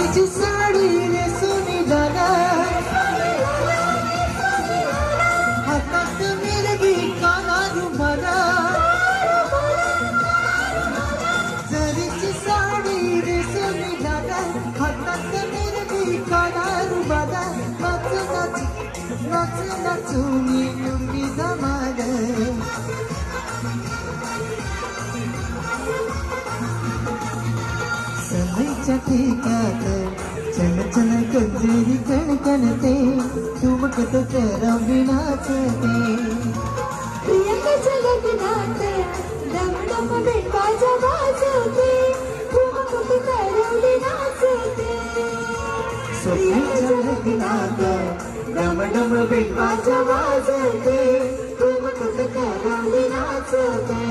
सरीची साडी रे Sony लाला, हातात मिरगी काना रुमाला, सरीची साडी रे Sony लाला, हातात मिरगी काना रुमाला, नाचू नाचू नाचू नाचू मी लुंगी धमाल. सनईच्या ठिकात चल चल कंजेरी कणकणते, ठुमकत करंबी नाचते. प्रियंकाच्या लग्नात डम डम बेंबाजा वाजवते, ठुमकत करंबी नाचते. स्वप्नाच्या लग्नात डम डम बेंबाजा वाजते, ठुमकत करंबी नाचते.